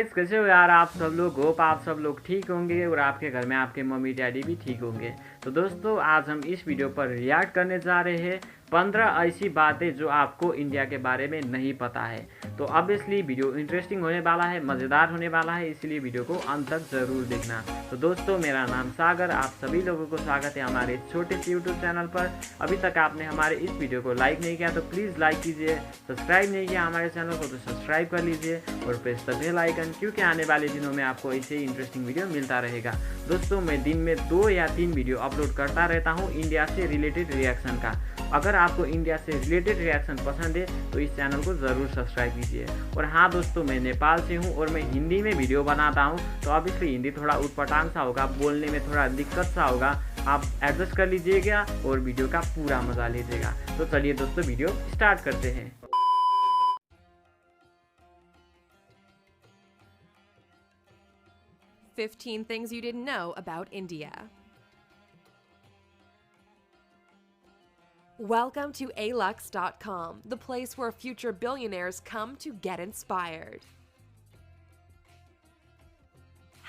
Guys, कैसे हो यार आप सब लोग? होप आप सब लोग ठीक होंगे और आपके घर में आपके मम्मी डैडी भी ठीक होंगे। तो दोस्तों, आज हम इस वीडियो पर रिएक्ट करने जा रहे हैं 15 ऐसी बातें जो आपको इंडिया के बारे में नहीं पता है। तो ऑब्वियसली वीडियो इंटरेस्टिंग होने वाला है, मज़ेदार होने वाला है, इसलिए वीडियो को अंत तक ज़रूर देखना। तो दोस्तों, मेरा नाम सागर, आप सभी लोगों को स्वागत है हमारे छोटे से यूट्यूब चैनल पर। अभी तक आपने हमारे इस वीडियो को लाइक नहीं किया तो प्लीज़ लाइक कीजिए, सब्सक्राइब नहीं किया हमारे चैनल को तो सब्सक्राइब कर लीजिए और प्रेस द बेल आइकन, क्योंकि आने वाले दिनों में आपको ऐसे ही इंटरेस्टिंग वीडियो मिलता रहेगा। दोस्तों, मैं दिन में 2 या 3 वीडियो अपलोड करता रहता हूँ इंडिया से रिलेटेड रिएक्शन का। अगर आपको इंडिया से रिलेटेड रिएक्शन पसंद है तो इस चैनल को ज़रूर सब्सक्राइब कीजिए। और हाँ दोस्तों, मैं नेपाल से हूँ और मैं हिंदी में वीडियो बनाता हूँ, तो ऑब्वियसली हिंदी थोड़ा उटपटांग सा होगा, बोलने में थोड़ा दिक्कत सा होगा, आप एडजस्ट कर लीजिएगा और वीडियो का पूरा मज़ा लीजिएगा। तो चलिए दोस्तों, वीडियो स्टार्ट करते हैं। 15 things you didn't know about India. Welcome to alux.com, the place where future billionaires come to get inspired.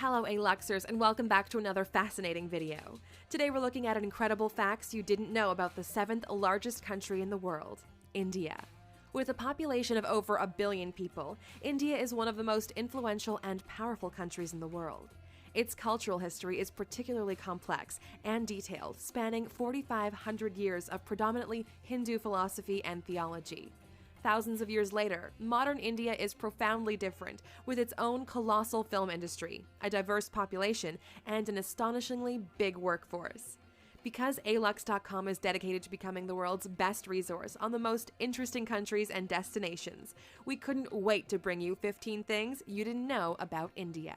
Hello Aluxers, and welcome back to another fascinating video. Today we're looking at incredible facts you didn't know about the 7th largest country in the world, India. With a population of over 1 billion people, India is one of the most influential and powerful countries in the world. Its cultural history is particularly complex and detailed, spanning 4,500 years of predominantly Hindu philosophy and theology. Thousands of years later, modern India is profoundly different, with its own colossal film industry, a diverse population, and an astonishingly big workforce. Because alux.com is dedicated to becoming the world's best resource on the most interesting countries and destinations, we couldn't wait to bring you 15 things you didn't know about India.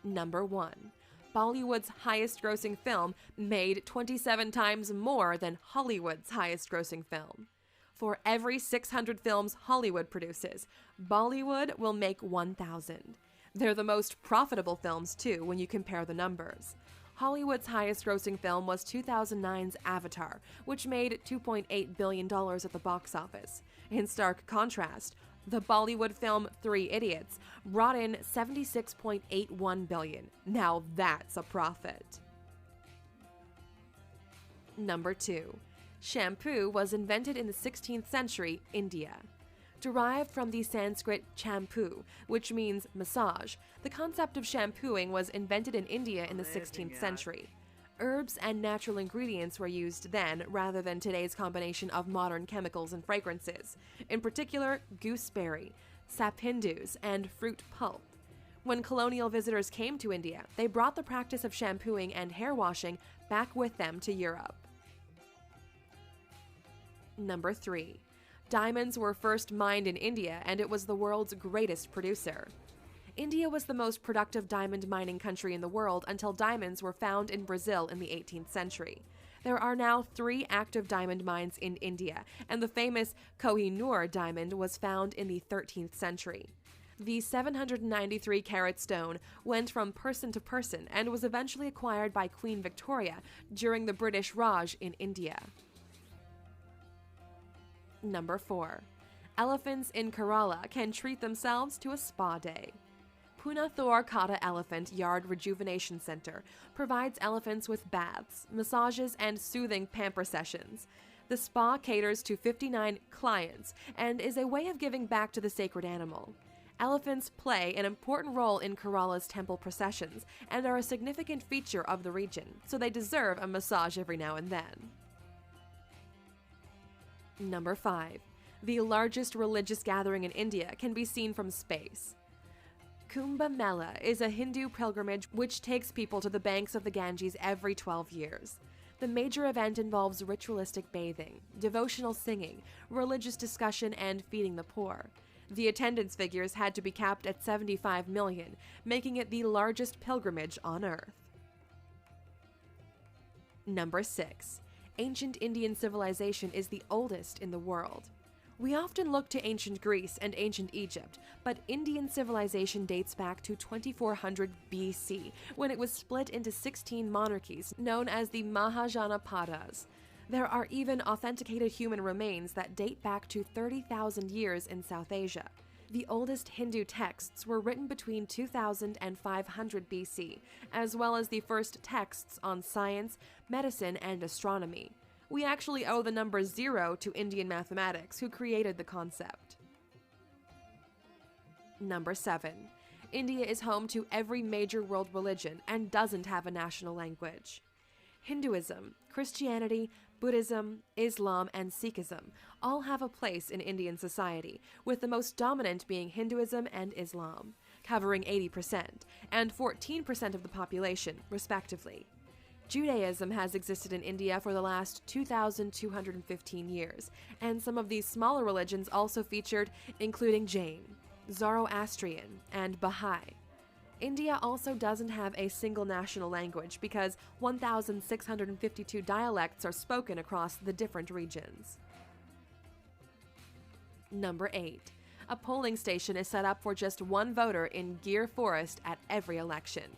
Number 1. Bollywood's highest-grossing film made 27 times more than Hollywood's highest-grossing film. For every 600 films Hollywood produces, Bollywood will make 1,000. They're the most profitable films, too, when you compare the numbers. Hollywood's highest-grossing film was 2009's Avatar, which made $2.8 billion at the box office. In stark contrast, the Bollywood film 3 Idiots brought in $76.81 billion. Now that's a profit. Number 2. Shampoo was invented in the 16th century, India. Derived from the Sanskrit champu, which means massage, the concept of shampooing was invented in India in the 16th century. Herbs and natural ingredients were used then, rather than today's combination of modern chemicals and fragrances, in particular gooseberry, sapindus, and fruit pulp. When colonial visitors came to India, they brought the practice of shampooing and hair washing back with them to Europe. Number 3. Diamonds were first mined in India, and it was the world's greatest producer. India was the most productive diamond mining country in the world until diamonds were found in Brazil in the 18th century. There are now 3 active diamond mines in India, and the famous Kohinoor diamond was found in the 13th century. The 793-carat stone went from person to person and was eventually acquired by Queen Victoria during the British Raj in India. Number 4. Elephants in Kerala can treat themselves to a spa day. Punathur Kata Elephant Yard Rejuvenation Center provides elephants with baths, massages, and soothing pamper sessions. The spa caters to 59 clients and is a way of giving back to the sacred animal. Elephants play an important role in Kerala's temple processions and are a significant feature of the region, so they deserve a massage every now and then. Number 5. The largest religious gathering in India can be seen from space. Kumbh Mela is a Hindu pilgrimage which takes people to the banks of the Ganges every 12 years. The major event involves ritualistic bathing, devotional singing, religious discussion, and feeding the poor. The attendance figures had to be capped at 75 million, making it the largest pilgrimage on Earth. Number 6. Ancient Indian civilization is the oldest in the world. We often look to ancient Greece and ancient Egypt, but Indian civilization dates back to 2400 BC, when it was split into 16 monarchies known as the Mahajanapadas. There are even authenticated human remains that date back to 30,000 years in South Asia. The oldest Hindu texts were written between 2000 and 500 BC, as well as the first texts on science, medicine, and astronomy. We actually owe the number 0 to Indian mathematics, who created the concept. Number 7. India is home to every major world religion and doesn't have a national language. Hinduism, Christianity, Buddhism, Islam, and Sikhism all have a place in Indian society, with the most dominant being Hinduism and Islam, covering 80% and 14% of the population, respectively. Judaism has existed in India for the last 2,215 years, and some of these smaller religions also featured, including Jain, Zoroastrian, and Baha'i. India also doesn't have a single national language because 1,652 dialects are spoken across the different regions. Number 8. A polling station is set up for just one voter in Gir Forest at every election.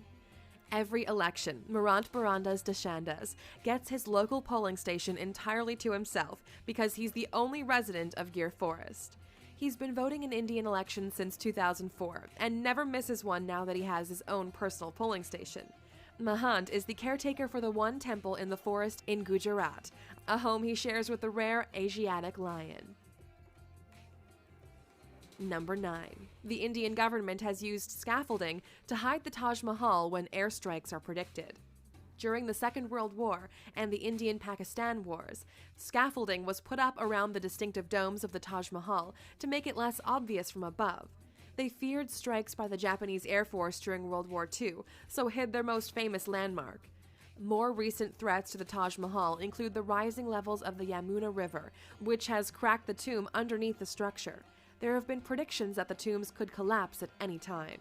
Every election, Marant Barandas Dashandas gets his local polling station entirely to himself because he's the only resident of Gir Forest. He's been voting in Indian elections since 2004 and never misses one now that he has his own personal polling station. Mahant is the caretaker for the one temple in the forest in Gujarat, a home he shares with the rare Asiatic lion. Number 9. The Indian government has used scaffolding to hide the Taj Mahal when airstrikes are predicted. During the Second World War and the Indian-Pakistan Wars, scaffolding was put up around the distinctive domes of the Taj Mahal to make it less obvious from above. They feared strikes by the Japanese Air Force during World War II, so hid their most famous landmark. More recent threats to the Taj Mahal include the rising levels of the Yamuna River, which has cracked the tomb underneath the structure. There have been predictions that the tombs could collapse at any time.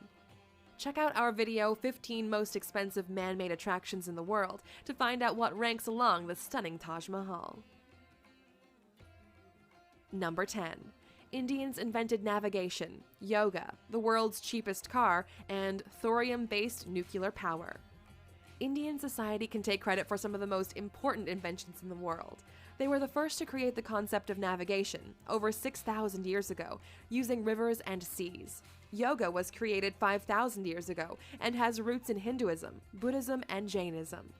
Check out our video, 15 Most Expensive Man-Made Attractions in the World, to find out what ranks along the stunning Taj Mahal. Number 10. Indians invented navigation, yoga, the world's cheapest car, and thorium-based nuclear power. Indian society can take credit for some of the most important inventions in the world. They were the first to create the concept of navigation, over 6,000 years ago, using rivers and seas. Yoga was created 5,000 years ago and has roots in Hinduism, Buddhism, and Jainism.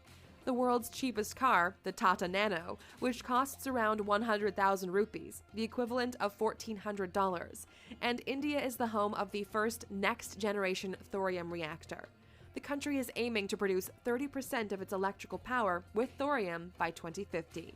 The world's cheapest car, the Tata Nano, which costs around 100,000 rupees, the equivalent of $1,400, and India is the home of the first next-generation thorium reactor. The country is aiming to produce 30% of its electrical power with thorium by 2050.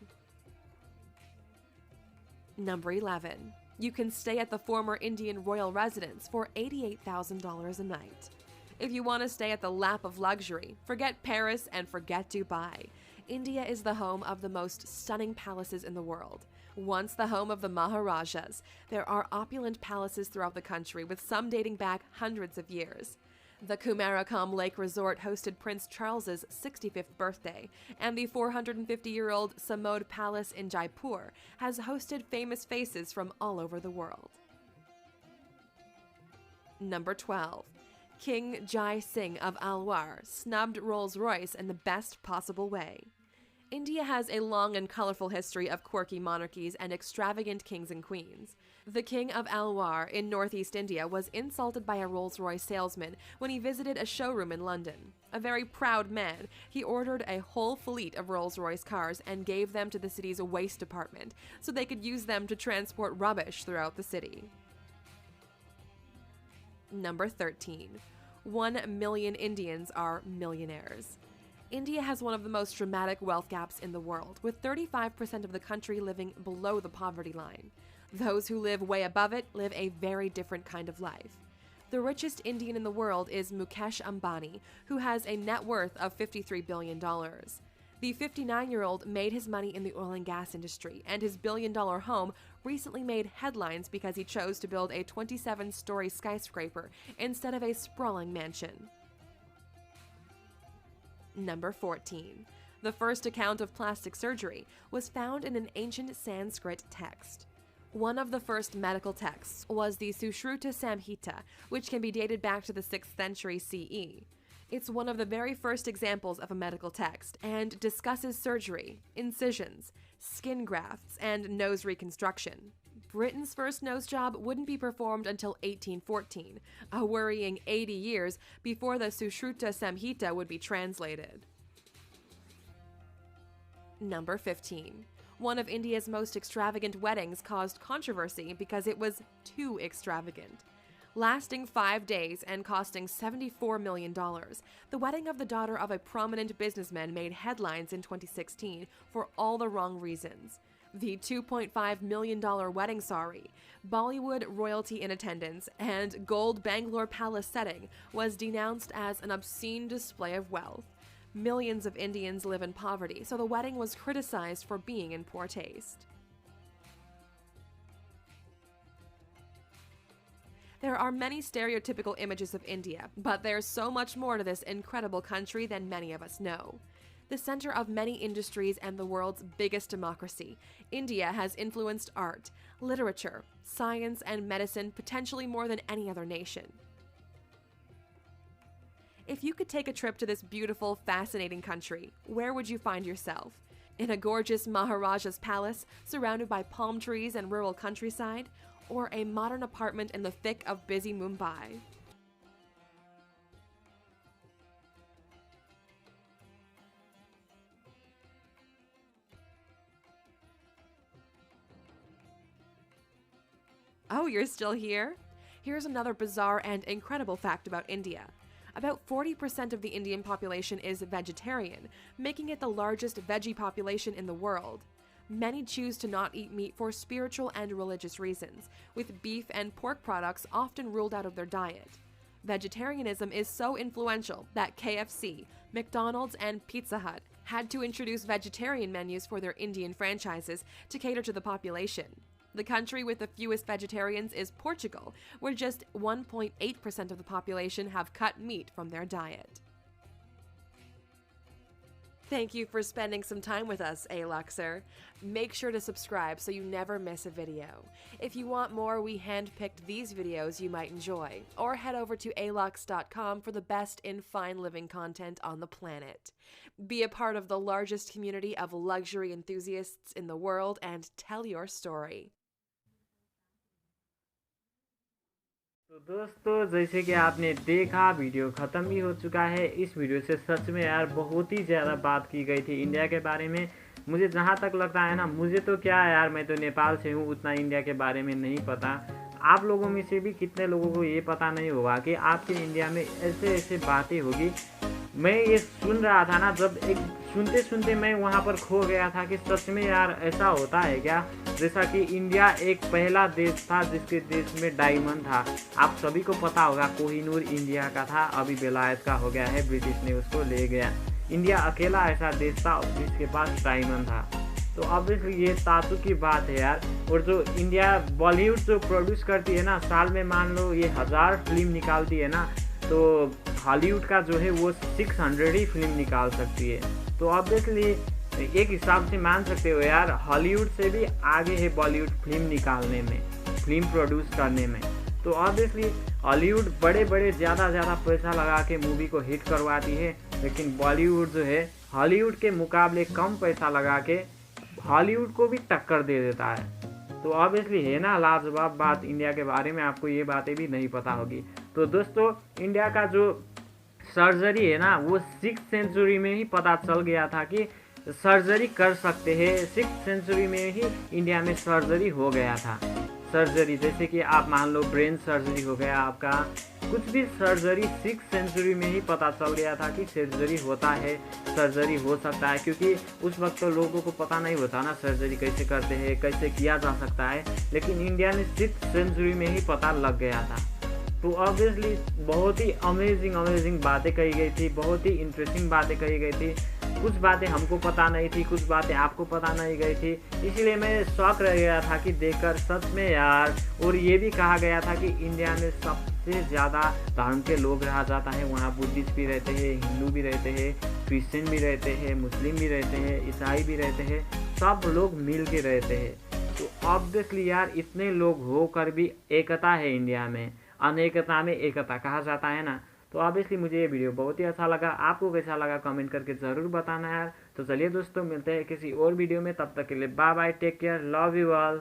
Number 11. You can stay at the former Indian royal residence for $88,000 a night. If you want to stay at the lap of luxury, forget Paris and forget Dubai. India is the home of the most stunning palaces in the world. Once the home of the Maharajas, there are opulent palaces throughout the country, with some dating back hundreds of years. The Kumarakam Lake Resort hosted Prince Charles's 65th birthday, and the 450-year-old Samod Palace in Jaipur has hosted famous faces from all over the world. Number 12. King Jai Singh of Alwar snubbed Rolls-Royce in the best possible way. India has a long and colorful history of quirky monarchies and extravagant kings and queens. The King of Alwar in northeast India was insulted by a Rolls-Royce salesman when he visited a showroom in London. A very proud man, he ordered a whole fleet of Rolls-Royce cars and gave them to the city's waste department so they could use them to transport rubbish throughout the city. Number 13. 1 million Indians are millionaires. India has one of the most dramatic wealth gaps in the world, with 35% of the country living below the poverty line. Those who live way above it live a very different kind of life. The richest Indian in the world is Mukesh Ambani, who has a net worth of $53 billion. The 59-year-old made his money in the oil and gas industry, and his billion-dollar home recently made headlines because he chose to build a 27-story skyscraper instead of a sprawling mansion. Number 14. The first account of plastic surgery was found in an ancient Sanskrit text. One of the first medical texts was the Sushruta Samhita, which can be dated back to the 6th century CE. It's one of the very first examples of a medical text and discusses surgery, incisions, skin grafts, and nose reconstruction. Britain's first nose job wouldn't be performed until 1814, a worrying 80 years before the Sushruta Samhita would be translated. Number 15. One of India's most extravagant weddings caused controversy because it was too extravagant. Lasting 5 days and costing $74 million, the wedding of the daughter of a prominent businessman made headlines in 2016 for all the wrong reasons. The $2.5 million wedding sari, Bollywood royalty in attendance, and gold Bangalore palace setting was denounced as an obscene display of wealth. Millions of Indians live in poverty, so the wedding was criticized for being in poor taste. There are many stereotypical images of India, but there's so much more to this incredible country than many of us know. The center of many industries and the world's biggest democracy, India has influenced art, literature, science, and medicine potentially more than any other nation. If you could take a trip to this beautiful, fascinating country, where would you find yourself? In a gorgeous Maharaja's palace surrounded by palm trees and rural countryside? Or a modern apartment in the thick of busy Mumbai? Oh, you're still here? Here's another bizarre and incredible fact about India. About 40% of the Indian population is vegetarian, making it the largest veggie population in the world. Many choose to not eat meat for spiritual and religious reasons, with beef and pork products often ruled out of their diet. Vegetarianism is so influential that KFC, McDonald's, and Pizza Hut had to introduce vegetarian menus for their Indian franchises to cater to the population. The country with the fewest vegetarians is Portugal, where just 1.8% of the population have cut meat from their diet. Thank you for spending some time with us, Aluxer. Make sure to subscribe so you never miss a video. If you want more, we handpicked these videos you might enjoy, or head over to alux.com for the best in fine living content on the planet. Be a part of the largest community of luxury enthusiasts in the world and tell your story. तो दोस्तों, जैसे कि आपने देखा, video ख़त्म भी हो चुका है। इस वीडियो से सच में यार बहुत ही ज़्यादा बात की गई थी इंडिया के बारे में। मुझे जहाँ तक लगता है ना, मुझे तो क्या है यार, मैं तो नेपाल से हूँ, उतना इंडिया के बारे में नहीं पता। आप लोगों में से भी कितने लोगों को ये पता नहीं होगा कि आपके इंडिया में ऐसे ऐसे बातें होगी। मैं ये सुन रहा था ना, जब एक सुनते सुनते मैं वहाँ पर खो गया था कि सच में यार ऐसा होता है क्या। जैसा कि इंडिया एक पहला देश था जिसके देश में डायमंड था। आप सभी को पता होगा, कोहिनूर इंडिया का था, अभी बेलायत का हो गया है, ब्रिटिश ने उसको ले गया। इंडिया अकेला ऐसा देश था जिसके पास डायमंड था। तो ऑब्वियसली ये तासु की बात है यार। और जो इंडिया बॉलीवुड जो प्रोड्यूस करती है ना, साल में मान लो ये 1000 फिल्म निकालती है ना, तो हॉलीवुड का जो है वो 600 ही फिल्म निकाल सकती है। तो ऑब्वियसली एक हिसाब से मान सकते हो यार, हॉलीवुड से भी आगे है बॉलीवुड फिल्म निकालने में, फिल्म प्रोड्यूस करने में। तो ऑब्वियसली हॉलीवुड बड़े बड़े ज़्यादा पैसा लगा के मूवी को हिट करवाती है, लेकिन बॉलीवुड जो है हॉलीवुड के मुकाबले कम पैसा लगा के हॉलीवुड को भी टक्कर दे देता है। तो ऑब्वियसली है ना लाजवाब बात। इंडिया के बारे में आपको ये बातें भी नहीं पता होगी। तो दोस्तों, इंडिया का जो सर्जरी है ना, वो 6th सेंचुरी में ही पता चल गया था कि सर्जरी कर सकते हैं। 6th सेंचुरी में ही इंडिया में सर्जरी हो गया था। सर्जरी जैसे कि आप मान लो ब्रेन सर्जरी हो गया आपका, कुछ भी सर्जरी 6th सेंचुरी में ही पता चल गया था कि सर्जरी होता है, सर्जरी हो सकता है। क्योंकि उस वक्त तो लोगों को पता नहीं होता ना सर्जरी कैसे करते हैं, कैसे किया जा सकता है, लेकिन इंडिया में 6th सेंचुरी में ही पता लग गया था। तो ऑब्वियसली बहुत ही अमेजिंग बातें कही गई थी, बहुत ही इंटरेस्टिंग बातें कही गई थी। कुछ बातें हमको पता नहीं थी, कुछ बातें आपको पता नहीं गई थी, इसलिए मैं शॉक रह गया था कि देखकर सच में यार। और ये भी कहा गया था कि इंडिया में सबसे ज़्यादा धर्म के लोग रहा जाता है। वहाँ बुद्धिस्ट भी रहते हैं, हिंदू भी रहते हैं, क्रिश्चियन भी रहते हैं, मुस्लिम भी रहते हैं, ईसाई भी रहते हैं, सब लोग मिल के रहते हैं। तो ऑब्वियसली यार, इतने लोग होकर भी एकता है इंडिया में, अनेकता में एकता कहा जाता है ना। तो ऑब्वियसली मुझे ये वीडियो बहुत ही अच्छा लगा। आपको कैसा लगा कमेंट करके ज़रूर बताना यार। तो चलिए दोस्तों, मिलते हैं किसी और वीडियो में, तब तक के लिए bye bye, take care, love you all.